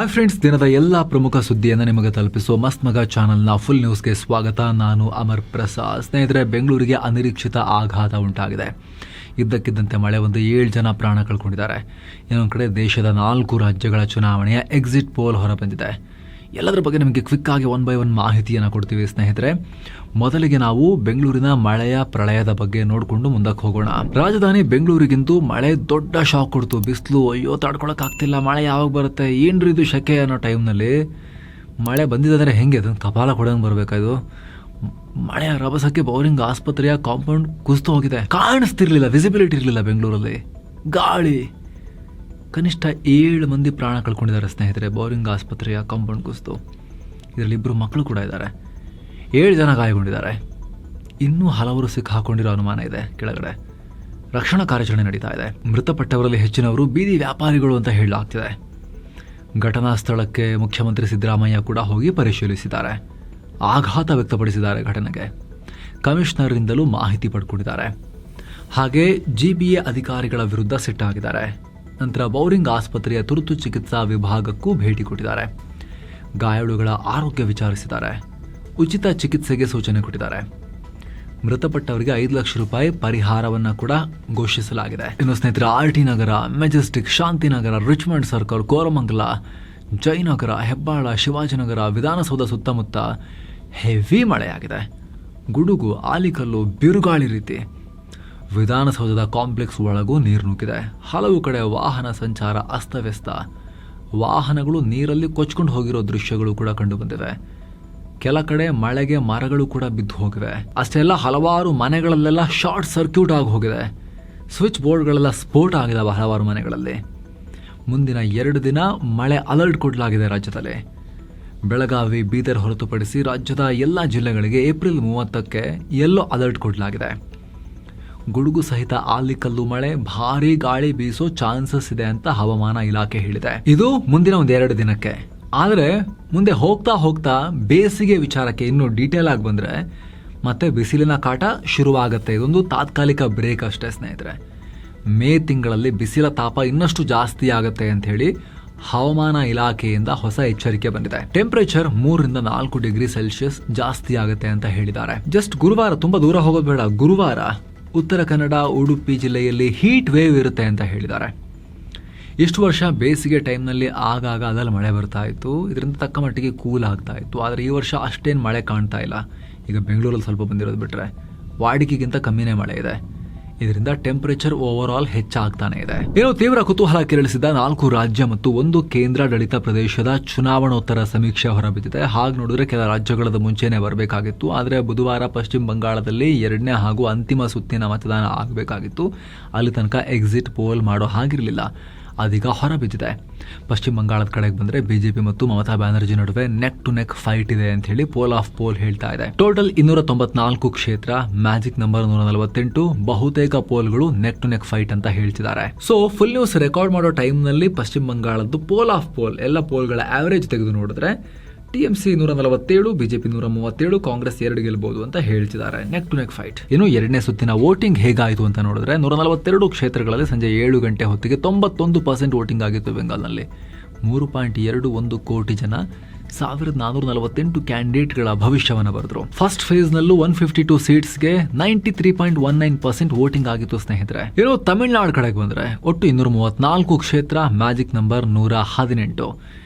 Hi friends, ದಿನದ ಎಲ್ಲ ಪ್ರಮುಖ ಸುದ್ದಿಯನ್ನು ನಿಮಗೆ ತಲುಪಿಸುವ ಮಸ್ತ್ ಮಗ ಚಾನಲ್ನ ಫುಲ್ ನ್ಯೂಸ್ಗೆ ಸ್ವಾಗತ. ನಾನು ಅಮರ್ ಪ್ರಸಾದ್. ಸ್ನೇಹಿತರೆ, ಬೆಂಗಳೂರಿಗೆ ಅನಿರೀಕ್ಷಿತ ಆಘಾತ ಉಂಟಾಗಿದೆ. ಇದ್ದಕ್ಕಿದ್ದಂತೆ ಮಳೆ ಒಂದು 7 ಜನ ಪ್ರಾಣ ಕಳ್ಕೊಂಡಿದ್ದಾರೆ. ಇನ್ನೊಂದು ಕಡೆ ದೇಶದ 4 ರಾಜ್ಯಗಳ ಚುನಾವಣೆಯ ಎಕ್ಸಿಟ್ ಪೋಲ್ ಹೊರಬಂದಿದೆ. ಎಲ್ಲದರ ಬಗ್ಗೆ ನಿಮಗೆ ಕ್ವಿಕ್ ಆಗಿ 1 by 1 ಮಾಹಿತಿಯನ್ನು ಕೊಡ್ತೀವಿ ಸ್ನೇಹಿತರೆ. ಮೊದಲಿಗೆ ನಾವು ಬೆಂಗಳೂರಿನ ಮಳೆಯ ಪ್ರಳಯದ ಬಗ್ಗೆ ನೋಡಿಕೊಂಡು ಮುಂದಕ್ಕೆ ಹೋಗೋಣ. ರಾಜಧಾನಿ ಬೆಂಗಳೂರಿಗಿಂತೂ ಮಳೆ ದೊಡ್ಡ ಶಾಕ್ ಕೊಡ್ತು. ಬಿಸಿಲು ಅಯ್ಯೋ ತಡ್ಕೊಳಕ್ಕಾಗ್ತಿಲ್ಲ, ಮಳೆ ಯಾವಾಗ ಬರುತ್ತೆ, ಏನ್ರಿ ಇದು ಶೆಕೆ ಅನ್ನೋ ಟೈಮ್ನಲ್ಲಿ ಮಳೆ ಬಂದಿದ್ದರೆ ಹೆಂಗೆ ಅದು ಕಪಾಲ ಕೊಡಂಗೆ ಬರಬೇಕಾಯ್ತು. ಮಳೆಯ ರಭಸಕ್ಕೆ ಬೌರಿಂಗ್ ಆಸ್ಪತ್ರೆಯ ಕಾಂಪೌಂಡ್ ಕುಸಿದು ಹೋಗಿದೆ. ಕಾಣಿಸ್ತಿರ್ಲಿಲ್ಲ, ವಿಸಿಬಿಲಿಟಿ ಇರಲಿಲ್ಲ ಬೆಂಗಳೂರಲ್ಲಿ. ಗಾಳಿ, ಕನಿಷ್ಠ 7 ಮಂದಿ ಪ್ರಾಣ ಕಳ್ಕೊಂಡಿದ್ದಾರೆ ಸ್ನೇಹಿತರೆ. ಬೌರಿಂಗ್ ಆಸ್ಪತ್ರೆಯ ಕಾಂಪೌಂಡ್ ಕುಸಿದು, ಇದರಲ್ಲಿ 2 ಮಕ್ಕಳು ಕೂಡ ಇದ್ದಾರೆ. 7 ಜನ ಗಾಯಗೊಂಡಿದ್ದಾರೆ. ಇನ್ನೂ ಹಲವರು ಸಿಕ್ಕಾಕೊಂಡಿರೋ ಅನುಮಾನ ಇದೆ. ಕೆಳಗಡೆ ರಕ್ಷಣಾ ಕಾರ್ಯಾಚರಣೆ ನಡೀತಾ ಇದೆ. ಮೃತಪಟ್ಟವರಲ್ಲಿ ಹೆಚ್ಚಿನವರು ಬೀದಿ ವ್ಯಾಪಾರಿಗಳು ಅಂತ ಹೇಳಲಾಗ್ತಿದೆ. ಘಟನಾ ಸ್ಥಳಕ್ಕೆ ಮುಖ್ಯಮಂತ್ರಿ ಸಿದ್ದರಾಮಯ್ಯ ಕೂಡ ಹೋಗಿ ಪರಿಶೀಲಿಸಿದ್ದಾರೆ. ಆಘಾತ ವ್ಯಕ್ತಪಡಿಸಿದ್ದಾರೆ ಘಟನೆಗೆ. ಕಮಿಷನರ್ರಿಂದಲೂ ಮಾಹಿತಿ ಪಡ್ಕೊಂಡಿದ್ದಾರೆ. ಹಾಗೆ GBA ಅಧಿಕಾರಿಗಳ ವಿರುದ್ಧ ಸಿಟ್ಟಾಗಿದ್ದಾರೆ. ನಂತರ ಬೌರಿಂಗ್ ಆಸ್ಪತ್ರೆಯ ತುರ್ತು ಚಿಕಿತ್ಸಾ ವಿಭಾಗಕ್ಕೂ ಭೇಟಿ ಕೊಟ್ಟಿದ್ದಾರೆ. ಗಾಯಾಳುಗಳ ಆರೋಗ್ಯ ವಿಚಾರಿಸಿದ್ದಾರೆ. ಉಚಿತ ಚಿಕಿತ್ಸೆಗೆ ಸೂಚನೆ ಕೊಟ್ಟಿದ್ದಾರೆ. ಮೃತಪಟ್ಟವರಿಗೆ 5 ಲಕ್ಷ ರೂಪಾಯಿ ಪರಿಹಾರವನ್ನು ಕೂಡ ಘೋಷಿಸಲಾಗಿದೆ. ಇನ್ನು ಸ್ನೇಹಿತರೆ, RT Nagar, Majestic, Shantinagar, Richmond circle, Koramangala, Jayanagar, Hebbal, Shivajinagar, Vidhana Soudha ಸುತ್ತಮುತ್ತ ಹೆವಿ ಮಳೆಯಾಗಿದೆ. ಗುಡುಗು, ಆಲಿಕಲ್ಲು, ಬಿರುಗಾಳಿ ರೀತಿ. ವಿಧಾನಸೌಧದ ಕಾಂಪ್ಲೆಕ್ಸ್ ಒಳಗೂ ನೀರು ನುಗ್ಗಿದೆ. ಹಲವು ಕಡೆ ವಾಹನ ಸಂಚಾರ ಅಸ್ತವ್ಯಸ್ತ. ವಾಹನಗಳು ನೀರಲ್ಲಿ ಕೊಚ್ಕೊಂಡು ಹೋಗಿರೋ ದೃಶ್ಯಗಳು ಕೂಡ ಕಂಡು ಬಂದಿವೆ. ಕೆಲ ಕಡೆ ಮಳೆಗೆ ಮರಗಳು ಕೂಡ ಬಿದ್ದು ಹೋಗಿವೆ. ಅಷ್ಟೇ ಅಲ್ಲ, ಹಲವಾರು ಮನೆಗಳಲ್ಲೆಲ್ಲ ಶಾರ್ಟ್ ಸರ್ಕ್ಯೂಟ್ ಆಗಿ ಹೋಗಿದೆ. ಸ್ವಿಚ್ ಬೋರ್ಡ್ಗಳೆಲ್ಲ ಸ್ಫೋಟ ಆಗಿದೆ ಹಲವಾರು ಮನೆಗಳಲ್ಲಿ. ಮುಂದಿನ 2 ದಿನ ಮಳೆ ಅಲರ್ಟ್ ಕೊಡಲಾಗಿದೆ ರಾಜ್ಯದಲ್ಲಿ. ಬೆಳಗಾವಿ, ಬೀದರ್ ಹೊರತುಪಡಿಸಿ ರಾಜ್ಯದ ಎಲ್ಲ ಜಿಲ್ಲೆಗಳಿಗೆ ಏಪ್ರಿಲ್ 30ಕ್ಕೆ ಯೆಲ್ಲೋ ಅಲರ್ಟ್ ಕೊಡಲಾಗಿದೆ. ಗುಡುಗು ಸಹಿತ ಆಲಿಕಲ್ಲು ಮಳೆ, ಭಾರೀ ಗಾಳಿ ಬೀಸೋ ಚಾನ್ಸಸ್ ಇದೆ ಅಂತ ಹವಾಮಾನ ಇಲಾಖೆ ಹೇಳಿದೆ. ಇದು ಮುಂದಿನ 2 ದಿನಕ್ಕೆ. ಆದರೆ ಮುಂದೆ ಹೋಗ್ತಾ ಹೋಗ್ತಾ ಬೇಸಿಗೆ ವಿಚಾರಕ್ಕೆ ಇನ್ನೂ ಡೀಟೇಲ್ ಆಗಿ ಬಂದರೆ ಮತ್ತೆ ಬಿಸಿಲಿನ ಕಾಟ ಶುರುವಾಗುತ್ತೆ. ಇದೊಂದು ತಾತ್ಕಾಲಿಕ ಬ್ರೇಕ್ ಅಷ್ಟೇ ಸ್ನೇಹಿತರೆ. ಮೇ ತಿಂಗಳಲ್ಲಿ ಬಿಸಿಲ ತಾಪ ಇನ್ನಷ್ಟು ಜಾಸ್ತಿ ಆಗುತ್ತೆ ಅಂತ ಹೇಳಿ ಹವಾಮಾನ ಇಲಾಖೆಯಿಂದ ಹೊಸ ಎಚ್ಚರಿಕೆ ಬಂದಿದೆ. ಟೆಂಪರೇಚರ್ 3 ರಿಂದ 4 ಡಿಗ್ರಿ ಸೆಲ್ಸಿಯಸ್ ಜಾಸ್ತಿ ಆಗುತ್ತೆ ಅಂತ ಹೇಳಿದ್ದಾರೆ. ಜಸ್ಟ್ ಗುರುವಾರ, ತುಂಬಾ ದೂರ ಹೋಗೋದು ಬೇಡ, ಗುರುವಾರ ಉತ್ತರ ಕನ್ನಡ, ಉಡುಪಿ ಜಿಲ್ಲೆಯಲ್ಲಿ ಹೀಟ್ ವೇವ್ ಇರುತ್ತೆ ಅಂತ ಹೇಳಿದ್ದಾರೆ. ಇಷ್ಟು ವರ್ಷ ಬೇಸಿಗೆ ಟೈಮ್ನಲ್ಲಿ ಆಗಾಗ ಅದರಲ್ಲಿ ಮಳೆ ಬರ್ತಾ ಇತ್ತು. ಇದರಿಂದ ತಕ್ಕ ಮಟ್ಟಿಗೆ ಕೂಲ್ ಆಗ್ತಾ ಇತ್ತು. ಆದರೆ ಈ ವರ್ಷ ಅಷ್ಟೇನು ಮಳೆ ಕಾಣ್ತಾ ಇಲ್ಲ. ಈಗ ಬೆಂಗಳೂರಲ್ಲಿ ಸ್ವಲ್ಪ ಬಂದಿರೋದು ಬಿಟ್ಟರೆ ವಾಡಿಕೆಗಿಂತ ಕಮ್ಮಿನೇ ಮಳೆ ಇದೆ. ಇದರಿಂದ ಟೆಂಪರೇಚರ್ ಓವರ್ ಆಲ್ ಹೆಚ್ಚಾಗ್ತಾನೆ ಇದೆ. ಏನೋ ತೀವ್ರ ಕುತೂಹಲ ಕೆರಳಿಸಿದ 4 ರಾಜ್ಯ ಮತ್ತು 1 ಕೇಂದ್ರಾಡಳಿತ ಪ್ರದೇಶದ ಚುನಾವಣೋತ್ತರ ಸಮೀಕ್ಷೆ ಹೊರಬಿದ್ದಿದೆ. ಹಾಗೆ ನೋಡಿದ್ರೆ ಕೆಲ ರಾಜ್ಯಗಳದ ಮುಂಚೆನೆ ಬರಬೇಕಾಗಿತ್ತು. ಆದರೆ ಬುಧವಾರ ಪಶ್ಚಿಮ ಬಂಗಾಳದಲ್ಲಿ 2ನೇ ಹಾಗೂ ಅಂತಿಮ ಸುತ್ತಿನ ಮತದಾನ ಆಗಬೇಕಾಗಿತ್ತು. ಅಲ್ಲಿ ತನಕ ಎಕ್ಸಿಟ್ ಪೋಲ್ ಮಾಡೋ ಹಾಗಿರಲಿಲ್ಲ. ಅದೀಗ ಹೊರಬಿದ್ದಿದೆ. ಪಶ್ಚಿಮ ಬಂಗಾಳದ ಕಡೆಗೆ ಬಂದರೆ ಬಿಜೆಪಿ ಮತ್ತು ಮಮತಾ ಬ್ಯಾನರ್ಜಿ ನಡುವೆ ನೆಕ್ ಟು ನೆಕ್ ಫೈಟ್ ಇದೆ ಅಂತ ಹೇಳಿ ಪೋಲ್ ಆಫ್ ಪೋಲ್ ಹೇಳ್ತಾ ಇದೆ. ಟೋಟಲ್ 294 ಕ್ಷೇತ್ರ, ಮ್ಯಾಜಿಕ್ ನಂಬರ್ 148. ಬಹುತೇಕ ಪೋಲ್ಗಳು ನೆಕ್ ಟು ನೆಕ್ ಫೈಟ್ ಅಂತ ಹೇಳ್ತಿದ್ದಾರೆ. ಸೊ ಫುಲ್ ನ್ಯೂಸ್ ರೆಕಾರ್ಡ್ ಮಾಡೋ ಟೈಮ್ನಲ್ಲಿ ಪಶ್ಚಿಮ ಬಂಗಾಳದ್ದು ಪೋಲ್ ಆಫ್ ಪೋಲ್ ಎಲ್ಲ ಪೋಲ್ಗಳ ಆವರೇಜ್ ತೆಗೆದು ನೋಡಿದ್ರೆ TMC 147, ಬಿಜೆಪಿ 137, ಕಾಂಗ್ರೆಸ್ 2 ಗೆಲ್ಬಹುದು ಅಂತ ಹೇಳ್ತಿದ್ದಾರೆ. Neck to neck fight. ಇನ್ನು 2ನೇ ಸುತ್ತಿನ ವೋಟಿಂಗ್ ಹೇಗಾಯಿತು ಅಂತ ನೋಡಿದ್ರೆ 142 ಕ್ಷೇತ್ರಗಳಲ್ಲಿ ಸಂಜೆ 7 ಗಂಟೆ ಹೊತ್ತಿಗೆ 91% ವೋಟಿಂಗ್ ಆಗಿತ್ತು ಬೆಂಗಾಲ್ನಲ್ಲಿ. 3.21 ಕೋಟಿ ಜನ 1448 ಕ್ಯಾಂಡಿಡೇಟ್ಗಳ ಭವಿಷ್ಯವನ್ನು ಬರೆದ್ರು. ಫಸ್ಟ್ ಫೇಸ್ ನಲ್ಲೂ 152 ಸೀಟ್ಸ್ಗೆ 93.19% ವೋಟಿಂಗ್ ಆಗಿತ್ತು ಸ್ನೇಹಿತರೆ. ಇನ್ನು ತಮಿಳುನಾಡು ಕಡೆಗೆ ಬಂದ್ರೆ ಒಟ್ಟು 234 ಕ್ಷೇತ್ರ, ಮ್ಯಾಜಿಕ್ ನಂಬರ್ 118.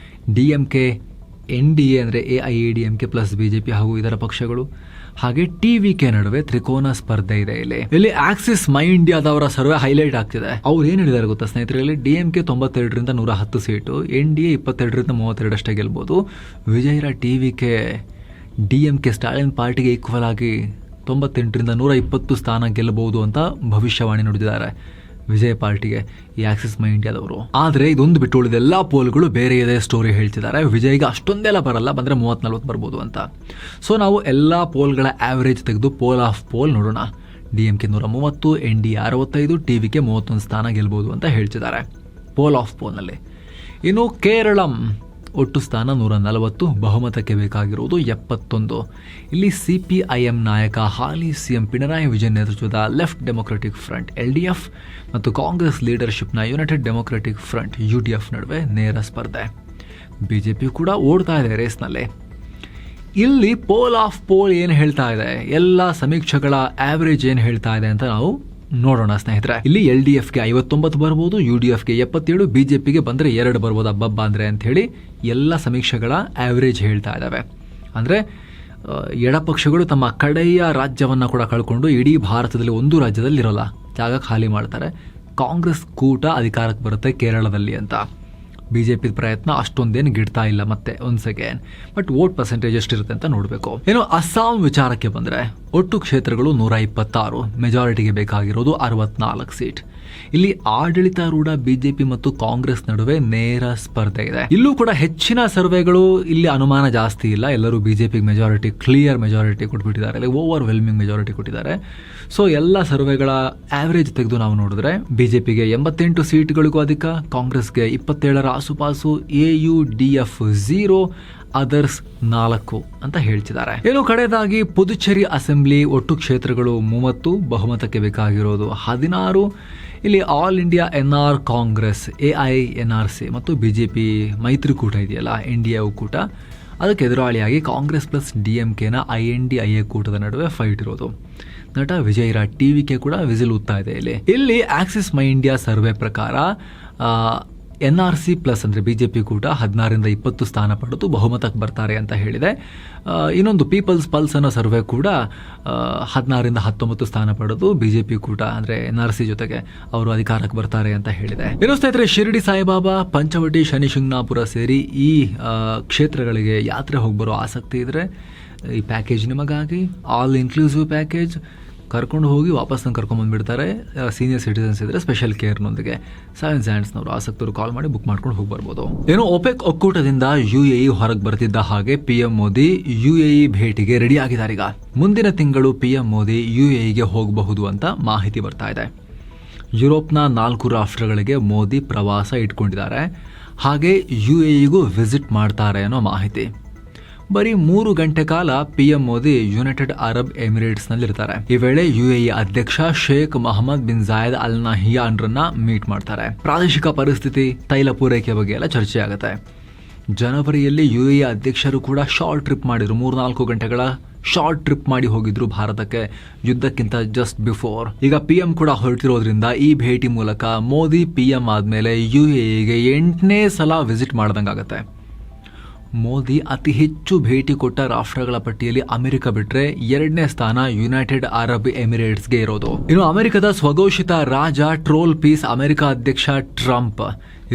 DMK, NDA ಅಂದರೆ AIADMK ಪ್ಲಸ್ ಬಿಜೆಪಿ ಹಾಗೂ ಇದರ ಪಕ್ಷಗಳು, ಹಾಗೆ TVK ನಡುವೆ ತ್ರಿಕೋನ ಸ್ಪರ್ಧೆ ಇದೆ. ಇಲ್ಲಿ ಆಕ್ಸಿಸ್ ಮೈ ಇಂಡಿಯಾದವರ ಸರ್ವೆ ಹೈಲೈಟ್ ಆಗ್ತಿದೆ. ಅವ್ರು ಏನ್ ಹೇಳಿದಾರೆ ಗೊತ್ತಾ ಸ್ನೇಹಿತರೆ, ಇಲ್ಲಿ DMK 92ರಿಂದ 110 ಸೀಟು, NDA 22ರಿಂದ 32 ಅಷ್ಟೇ ಗೆಲ್ಬಹುದು. ವಿಜಯರ TVK DMK ಸ್ಟಾಲಿನ್ ಪಾರ್ಟಿಗೆ ಈಕ್ವಲ್ ಆಗಿ 98ರಿಂದ 120 ಸ್ಥಾನ ಗೆಲ್ಲಬಹುದು ಅಂತ ಭವಿಷ್ಯವಾಣಿ ನುಡಿದಿದ್ದಾರೆ ವಿಜಯ್ ಪಾರ್ಟಿಗೆ ಈ ಆಕ್ಸಿಸ್ ಮೈ ಇಂಡಿಯಾದವರು. ಆದರೆ ಇದೊಂದು ಬಿಟ್ಟು ಉಳಿದ ಎಲ್ಲ ಪೋಲ್ಗಳು ಬೇರೆ ಇದೆ ಸ್ಟೋರಿ ಹೇಳ್ತಿದ್ದಾರೆ. ವಿಜಯ್ಗೆ ಅಷ್ಟೊಂದೆಲ್ಲ ಬರಲ್ಲ, ಬಂದರೆ 30-40 ಬರ್ಬೋದು ಅಂತ. ಸೊ ನಾವು ಎಲ್ಲ ಪೋಲ್ಗಳ ಆವರೇಜ್ ತೆಗೆದು ಪೋಲ್ ಆಫ್ ಪೋಲ್ ನೋಡೋಣ. DMK 130, NDA 65, TVK 31 ಸ್ಥಾನ ಗೆಲ್ಬೋದು ಅಂತ ಹೇಳ್ತಿದ್ದಾರೆ ಪೋಲ್ ಆಫ್ ಪೋಲ್ನಲ್ಲಿ. ಇನ್ನು ಕೇರಳಂ ಒಟ್ಟು ಸ್ಥಾನ 140, ಬಹುಮತಕ್ಕೆ ಬೇಕಾಗಿರುವುದು 71. ಇಲ್ಲಿ CPIM ನಾಯಕ ಹಾಲಿ CM ಪಿಣರಾಯಿ ವಿಜಯನ್ ನೇತೃತ್ವದ ಲೆಫ್ಟ್ ಡೆಮೊಕ್ರೆಟಿಕ್ ಫ್ರಂಟ್ LDF ಮತ್ತು ಕಾಂಗ್ರೆಸ್ ಲೀಡರ್ಶಿಪ್ನ ಯುನೈಟೆಡ್ ಡೆಮೊಕ್ರೆಟಿಕ್ ಫ್ರಂಟ್ UDF ನಡುವೆ ನೇರ ಸ್ಪರ್ಧೆ. BJP ಕೂಡ ಓಡ್ತಾ ಇದೆ ರೇಸ್ನಲ್ಲಿ. ಇಲ್ಲಿ ಪೋಲ್ ಆಫ್ ಪೋಲ್ ಏನು ಹೇಳ್ತಾ ಇದೆ, ಎಲ್ಲ ಸಮೀಕ್ಷೆಗಳ ಆವರೇಜ್ ಏನು ಹೇಳ್ತಾ ಇದೆ ಅಂತ ನಾವು ನೋಡೋಣ ಸ್ನೇಹಿತರೆ. ಇಲ್ಲಿ LDFಗೆ 59 ಬರ್ಬೋದು, UDFಗೆ 77, BJPಗೆ ಬಂದರೆ 2 ಬರ್ಬೋದು ಅಬ್ಬಬ್ಬ ಅಂದರೆ ಅಂಥೇಳಿ ಎಲ್ಲ ಸಮೀಕ್ಷೆಗಳ ಆವರೇಜ್ ಹೇಳ್ತಾ ಇದ್ದಾವೆ. ಅಂದರೆ ಎಡಪಕ್ಷಗಳು ತಮ್ಮ ಕಡೆಯ ರಾಜ್ಯವನ್ನು ಕೂಡ ಕಳ್ಕೊಂಡು ಇಡೀ ಭಾರತದಲ್ಲಿ ಒಂದು ರಾಜ್ಯದಲ್ಲಿ ಇರೋಲ್ಲ, ಜಾಗ ಖಾಲಿ ಮಾಡ್ತಾರೆ. ಕಾಂಗ್ರೆಸ್ ಕೂಟ ಅಧಿಕಾರಕ್ಕೆ ಬರುತ್ತೆ ಕೇರಳದಲ್ಲಿ ಅಂತ. BJP ಪ್ರಯತ್ನ ಅಷ್ಟೊಂದೇನು ಗಿಡ್ತಾ ಇಲ್ಲ ಮತ್ತೆ ಒಂದು ಸೆಕೆಂಡ್. ಬಟ್ ವೋಟ್ ಪರ್ಸೆಂಟೇಜ್ ಎಷ್ಟಿರುತ್ತೆ ಅಂತ ನೋಡಬೇಕು. ಏನು ಅಸ್ಸಾಂ ವಿಚಾರಕ್ಕೆ ಬಂದರೆ ಒಟ್ಟು ಕ್ಷೇತ್ರಗಳು 126, ಮೆಜಾರಿಟಿಗೆ ಬೇಕಾಗಿರೋದು 64 ಸೀಟ್. ಇಲ್ಲಿ ಆಡಳಿತಾರೂಢ BJP ಮತ್ತು ಕಾಂಗ್ರೆಸ್ ನಡುವೆ ನೇರ ಸ್ಪರ್ಧೆ ಇದೆ. ಇಲ್ಲೂ ಕೂಡ ಹೆಚ್ಚಿನ ಸರ್ವೆಗಳು ಇಲ್ಲಿ ಅನುಮಾನ ಜಾಸ್ತಿ ಇಲ್ಲ, ಎಲ್ಲರೂ BJPಗೆ ಮೆಜಾರಿಟಿ, ಕ್ಲಿಯರ್ ಮೆಜಾರಿಟಿ ಕೊಟ್ಬಿಟ್ಟಿದ್ದಾರೆ, ಇಲ್ಲಿ ಓವರ್ವೆಲ್ಮಿಂಗ್ ಮೆಜಾರಿಟಿ ಕೊಟ್ಟಿದ್ದಾರೆ. ಸೊ ಎಲ್ಲ ಸರ್ವೆಗಳ ಆವರೇಜ್ ತೆಗೆದು ನಾವು ನೋಡಿದ್ರೆ BJPಗೆ 88 ಸೀಟ್ಗಳಿಗೂ ಅಧಿಕ, ಕಾಂಗ್ರೆಸ್ಗೆ 27ರ ಆಸುಪಾಸು, AUDF 0, ಅದರ್ಸ್ 4 ಅಂತ ಹೇಳ್ತಿದ್ದಾರೆ. ಏನು ಕಡೆಯದಾಗಿ ಪುದುಚೇರಿ ಅಸೆಂಬ್ಲಿ ಒಟ್ಟು ಕ್ಷೇತ್ರಗಳು 30, ಬಹುಮತಕ್ಕೆ ಬೇಕಾಗಿರೋದು 16. ಇಲ್ಲಿ all India NR Congress, AINRC ಮತ್ತು BJP ಮೈತ್ರಿಕೂಟ ಇದೆಯಲ್ಲ, NDA ಒಕ್ಕೂಟ, ಅದಕ್ಕೆ ಎದುರಾಳಿಯಾಗಿ ಕಾಂಗ್ರೆಸ್ ಪ್ಲಸ್ DMKನ INDIA ಕೂಟದ ನಡುವೆ ಫೈಟ್ ಇರೋದು. ನಟ ವಿಜಯರಾಜ್ TVK ಕೂಡ ವಿಸಿಲ್ ಊದ್ತಾ ಇದೆ. ಇಲ್ಲಿ ಆಕ್ಸಿಸ್ ಮೈ ಇಂಡಿಯಾ ಸರ್ವೆ ಪ್ರಕಾರ NRC ಪ್ಲಸ್ ಅಂದರೆ BJP ಕೂಟ 16ರಿಂದ 20 ಸ್ಥಾನ ಪಡೆದು ಬಹುಮತಕ್ಕೆ ಬರ್ತಾರೆ ಅಂತ ಹೇಳಿದೆ. ಇನ್ನೊಂದು ಪೀಪಲ್ಸ್ ಪಲ್ಸ್ ಅನ್ನೋ ಸರ್ವೆ ಕೂಡ 16ರಿಂದ 19 ಸ್ಥಾನ ಪಡೆದು BJP ಕೂಟ ಅಂದರೆ NRC ಜೊತೆಗೆ ಅವರು ಅಧಿಕಾರಕ್ಕೆ ಬರ್ತಾರೆ ಅಂತ ಹೇಳಿದೆ. ಇನ್ನು ಸ್ನೇಹಿತರೆ, ಶಿರಡಿ ಸಾಯಿಬಾಬಾ, ಪಂಚವಟಿ, ಶನಿ ಶಿಂಗ್ನಾಪುರ ಸೇರಿ ಈ ಕ್ಷೇತ್ರಗಳಿಗೆ ಯಾತ್ರೆ ಹೋಗ್ಬರೋ ಆಸಕ್ತಿ ಇದ್ರೆ ಈ ಪ್ಯಾಕೇಜ್ ನಿಮಗಾಗಿ, ಆಲ್ ಇನ್ಕ್ಲೂಸಿವ್ ಪ್ಯಾಕೇಜ್. ಕರ್ಕೊಂಡು ಹೋಗಿ ವಾಪಸ್ ಕರ್ಕೊಂಡ್ಬಂದ್ಬಿಡ್ತಾರೆ. ಸೀನಿಯರ್ ಸಿಟಿಸನ್ಸ್ ಇದ್ರೆ ಸ್ಪೆಷಲ್ ಕೇರ್ನೊಂದಿಗೆ 7 ಸ್ಯಾಂಡ್ಸ್ನವರು ಆಸಕ್ತರು ಕಾಲ್ ಮಾಡಿ ಬುಕ್ ಮಾಡ್ಕೊಂಡು ಹೋಗಿ ಬರ್ಬೋದು. ಏನು ಒಪೆಕ್ ಒಕ್ಕೂಟದಿಂದ UAE ಹೊರಗೆ ಬರ್ತಿದ್ದ ಹಾಗೆ PM ಮೋದಿ UAE ಭೇಟಿಗೆ ರೆಡಿ ಆಗಿದ್ದಾರೆ. ಈಗ ಮುಂದಿನ ತಿಂಗಳು PM ಮೋದಿ UAEಗೆ ಹೋಗಬಹುದು ಅಂತ ಮಾಹಿತಿ ಬರ್ತಾ ಇದೆ. ಯುರೋಪ್ನ 4 ರಾಷ್ಟ್ರಗಳಿಗೆ ಮೋದಿ ಪ್ರವಾಸ ಇಟ್ಕೊಂಡಿದ್ದಾರೆ. ಹಾಗೆ UAEಗೂ ವಿಸಿಟ್ ಮಾಡ್ತಾರೆ ಅನ್ನೋ ಮಾಹಿತಿ. ಬರೀ 3 ಗಂಟೆ ಕಾಲ PM ಮೋದಿ ಯುನೈಟೆಡ್ ಅರಬ್ ಎಮಿರೇಟ್ಸ್ನಲ್ಲಿರ್ತಾರೆ. ಈ ವೇಳೆ UAE ಅಧ್ಯಕ್ಷ ಶೇಖ್ ಮೊಹಮ್ಮದ್ ಬಿನ್ ಜಾಯದ್ ಅಲ್ ನಹಿಯಾನ್ರನ್ನ ಮೀಟ್ ಮಾಡ್ತಾರೆ. ಪ್ರಾದೇಶಿಕ ಪರಿಸ್ಥಿತಿ, ತೈಲ ಪೂರೈಕೆ ಬಗ್ಗೆ ಎಲ್ಲ ಚರ್ಚೆ ಆಗುತ್ತೆ. ಜನವರಿಯಲ್ಲಿ UAE ಅಧ್ಯಕ್ಷರು ಕೂಡ ಶಾರ್ಟ್ ಟ್ರಿಪ್ ಮಾಡಿದ್ರು, 3-4 ಗಂಟೆಗಳ ಶಾರ್ಟ್ ಟ್ರಿಪ್ ಮಾಡಿ ಹೋಗಿದ್ರು ಭಾರತಕ್ಕೆ ಯುದ್ಧಕ್ಕಿಂತ ಜಸ್ಟ್ ಬಿಫೋರ್. ಈಗ PM ಕೂಡ ಹೊರಟಿರೋದ್ರಿಂದ ಈ ಭೇಟಿ ಮೂಲಕ ಮೋದಿ PM ಆದ್ಮೇಲೆ UAEಗೆ 8ನೇ ಸಲ ವಿಸಿಟ್ ಮಾಡ್ದಂಗಾಗತ್ತೆ. ಮೋದಿ ಅತಿ ಹೆಚ್ಚು ಭೇಟಿ ಕೊಟ್ಟ ರಾಷ್ಟ್ರಗಳ ಪಟ್ಟಿಯಲ್ಲಿ ಅಮೆರಿಕ ಬಿಟ್ರೆ 2ನೇ ಸ್ಥಾನ ಯುನೈಟೆಡ್ ಅರಬ್ ಎಮಿರೇಟ್ಸ್ಗೆ ಇರೋದು. ಇನ್ನು ಅಮೆರಿಕದ ಸ್ವಘೋಷಿತ ರಾಜ ಟ್ರೋಲ್ ಪೀಸ್ ಅಮೆರಿಕ ಅಧ್ಯಕ್ಷ ಟ್ರಂಪ್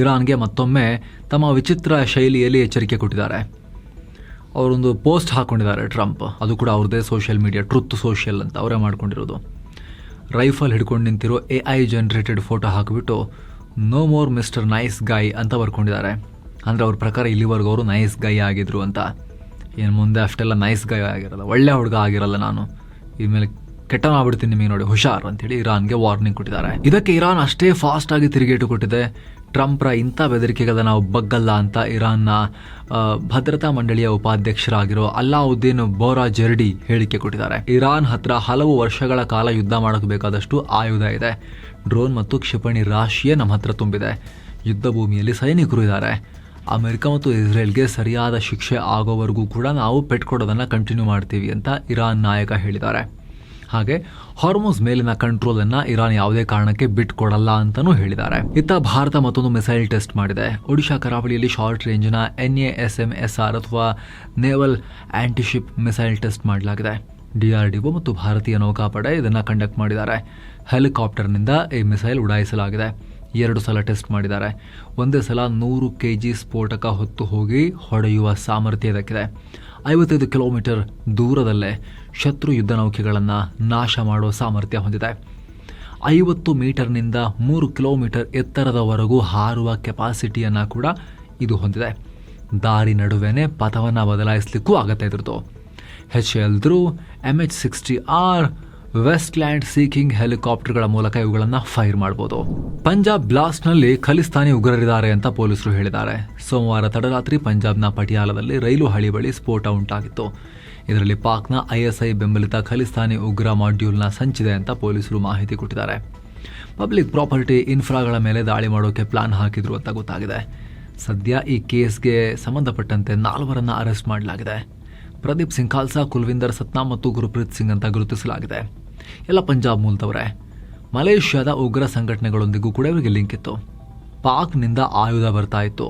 ಇರಾನ್ಗೆ ಮತ್ತೊಮ್ಮೆ ತಮ್ಮ ವಿಚಿತ್ರ ಶೈಲಿಯಲ್ಲಿ ಎಚ್ಚರಿಕೆ ಕೊಟ್ಟಿದ್ದಾರೆ. ಅವರೊಂದು ಪೋಸ್ಟ್ ಹಾಕೊಂಡಿದ್ದಾರೆ ಟ್ರಂಪ್, ಅದು ಕೂಡ ಅವ್ರದ್ದೇ ಸೋಷಿಯಲ್ ಮೀಡಿಯಾ, ಟ್ರುತ್ ಸೋಷಿಯಲ್ ಅಂತ ಅವರೇ ಮಾಡ್ಕೊಂಡಿರೋದು. ರೈಫಲ್ ಹಿಡ್ಕೊಂಡು ನಿಂತಿರೋ AI ಜನರೇಟೆಡ್ ಫೋಟೋ ಹಾಕಿಬಿಟ್ಟು no more mister nice guy ಅಂತ ಬರ್ಕೊಂಡಿದ್ದಾರೆ. ಅಂದರೆ ಅವ್ರ ಪ್ರಕಾರ ಇಲ್ಲಿವರೆಗೂ ಅವರು ನೈಸ್ ಗೈ ಆಗಿದ್ರು ಅಂತ. ಏನು ಮುಂದೆ ಅಷ್ಟೆಲ್ಲ ನೈಸ್ ಗೈ ಆಗಿರಲ್ಲ, ಒಳ್ಳೆ ಹುಡುಗ ಆಗಿರಲ್ಲ ನಾನು, ಇನ್ಮೇಲೆ ಕೆಟ್ಟ ಮಾಡ್ಬಿಡ್ತೀನಿ ನಿಮಗೆ ನೋಡಿ, ಹುಷಾರ್ ಅಂತೇಳಿ ಇರಾನ್ಗೆ ವಾರ್ನಿಂಗ್ ಕೊಟ್ಟಿದ್ದಾರೆ. ಇದಕ್ಕೆ ಇರಾನ್ ಅಷ್ಟೇ ಫಾಸ್ಟ್ ಆಗಿ ತಿರುಗೇಟು ಕೊಟ್ಟಿದೆ. ಟ್ರಂಪ್ರ ಇಂಥ ಬೆದರಿಕೆಗಳ ನಾವು ಬಗ್ಗಲ್ಲ ಅಂತ ಇರಾನ್ನ ಭದ್ರತಾ ಮಂಡಳಿಯ ಉಪಾಧ್ಯಕ್ಷರಾಗಿರೋ ಅಲ್ಲಾವುದ್ದೀನ್ ಬೋರಾ ಜರ್ಡಿ ಹೇಳಿಕೆ ಕೊಟ್ಟಿದ್ದಾರೆ. ಇರಾನ್ ಹತ್ರ ಹಲವು ವರ್ಷಗಳ ಕಾಲ ಯುದ್ಧ ಮಾಡೋಕೆ ಬೇಕಾದಷ್ಟು ಆಯುಧ ಇದೆ, ಡ್ರೋನ್ ಮತ್ತು ಕ್ಷಿಪಣಿ ರಾಶಿಯೇ ನಮ್ಮ ಹತ್ರ ತುಂಬಿದೆ, ಯುದ್ಧ ಭೂಮಿಯಲ್ಲಿ ಸೈನಿಕರು ಇದ್ದಾರೆ. ಅಮೆರಿಕ ಮತ್ತು ಇಸ್ರೇಲ್ಗೆ ಸರಿಯಾದ ಶಿಕ್ಷೆ ಆಗೋವರೆಗೂ ಕೂಡ ನಾವು ಪೆಟ್ಕೊಡೋದನ್ನು ಕಂಟಿನ್ಯೂ ಮಾಡ್ತೀವಿ ಅಂತ ಇರಾನ್ ನಾಯಕ ಹೇಳಿದ್ದಾರೆ. ಹಾಗೆ ಹಾರ್ಮೋಸ್ ಮೇಲಿನ ಕಂಟ್ರೋಲನ್ನು ಇರಾನ್ ಯಾವುದೇ ಕಾರಣಕ್ಕೆ ಬಿಟ್ಕೊಡಲ್ಲ ಅಂತಲೂ ಹೇಳಿದ್ದಾರೆ. ಇತ್ತ ಭಾರತ ಮತ್ತೊಂದು ಮಿಸೈಲ್ ಟೆಸ್ಟ್ ಮಾಡಿದೆ. ಒಡಿಶಾ ಕರಾವಳಿಯಲ್ಲಿ ಶಾರ್ಟ್ ರೇಂಜ್ನ NASMSR ಅಥವಾ ನೇವಲ್ ಆಂಟಿಶಿಪ್ ಮಿಸೈಲ್ ಟೆಸ್ಟ್ ಮಾಡಲಾಗಿದೆ. DRDO ಮತ್ತು ಭಾರತೀಯ ನೌಕಾಪಡೆ ಇದನ್ನು ಕಂಡಕ್ಟ್ ಮಾಡಿದ್ದಾರೆ. ಹೆಲಿಕಾಪ್ಟರ್ನಿಂದ ಈ ಮಿಸೈಲ್ ಉಡಾಯಿಸಲಾಗಿದೆ. 2 ಸಲ ಟೆಸ್ಟ್ ಮಾಡಿದ್ದಾರೆ. ಒಂದೇ ಸಲ 100 kg ಸ್ಫೋಟಕ ಹೊತ್ತು ಹೋಗಿ ಹೊಡೆಯುವ ಸಾಮರ್ಥ್ಯ ಇದಕ್ಕಿದೆ. 55 ಕಿಲೋಮೀಟರ್ ದೂರದಲ್ಲೇ ಶತ್ರು ಯುದ್ಧ ನೌಕೆಗಳನ್ನು ನಾಶ ಮಾಡುವ ಸಾಮರ್ಥ್ಯ ಹೊಂದಿದೆ. 50 ಮೀಟರ್ನಿಂದ 3 ಕಿಲೋಮೀಟರ್ ಎತ್ತರದವರೆಗೂ ಹಾರುವ ಕೆಪಾಸಿಟಿಯನ್ನು ಕೂಡ ಇದು ಹೊಂದಿದೆ. ದಾರಿ ನಡುವೆನೇ ಪಥವನ್ನು ಬದಲಾಯಿಸಲಿಕ್ಕೂ ಆಗತ್ತೆ ಇದ್ರದ್ದು. HAL Dhruv, MH-60R, Westland sea king ಹೆಲಿಕಾಪ್ಟರ್ಗಳ ಮೂಲಕ ಇವುಗಳನ್ನು ಫೈರ್ ಮಾಡಬಹುದು. ಪಂಜಾಬ್ ಬ್ಲಾಸ್ಟ್ನಲ್ಲಿ ಖಲಿಸ್ತಾನಿ ಉಗ್ರರಿದ್ದಾರೆ ಅಂತ ಪೊಲೀಸರು ಹೇಳಿದ್ದಾರೆ. ಸೋಮವಾರ ತಡರಾತ್ರಿ ಪಂಜಾಬ್ನ ಪಟಿಯಾಲದಲ್ಲಿ ರೈಲು ಹಳಿ ಬಳಿ ಸ್ಫೋಟ ಉಂಟಾಗಿತ್ತು. ಇದರಲ್ಲಿ ಪಾಕ್ನ ISI ಬೆಂಬಲಿತ ಖಲಿಸ್ತಾನಿ ಉಗ್ರ ಮಾಡ್ಯೂಲ್ನ ಸಂಚಿದೆ ಅಂತ ಪೊಲೀಸರು ಮಾಹಿತಿ ಕೊಟ್ಟಿದ್ದಾರೆ. ಪಬ್ಲಿಕ್ ಪ್ರಾಪರ್ಟಿ, ಇನ್ಫ್ರಾಗಳ ಮೇಲೆ ದಾಳಿ ಮಾಡೋಕೆ ಪ್ಲಾನ್ ಹಾಕಿದ್ರು ಅಂತ ಗೊತ್ತಾಗಿದೆ. ಸದ್ಯ ಈ ಕೇಸ್ಗೆ ಸಂಬಂಧಪಟ್ಟಂತೆ 4 ಅರೆಸ್ಟ್ ಮಾಡಲಾಗಿದೆ. ಪ್ರದೀಪ್ ಸಿಂಗ್ ಖಾಲ್ಸಾ, ಕುಲ್ವಿಂದರ್ ಸತ್ನಾಮ್ ಮತ್ತು ಗುರುಪ್ರೀತ್ ಸಿಂಗ್ ಅಂತ ಗುರುತಿಸಲಾಗಿದೆ. ಎಲ್ಲ ಪಂಜಾಬ್ ಮೂಲದವರೇ. ಮಲೇಷ್ಯಾದ ಉಗ್ರ ಸಂಘಟನೆಗಳೊಂದಿಗೂ ಕೂಡ ಇವರಿಗೆ ಲಿಂಕ್ ಇತ್ತು. ಪಾಕ್ನಿಂದ ಆಯುಧ ಬರ್ತಾ ಇತ್ತು.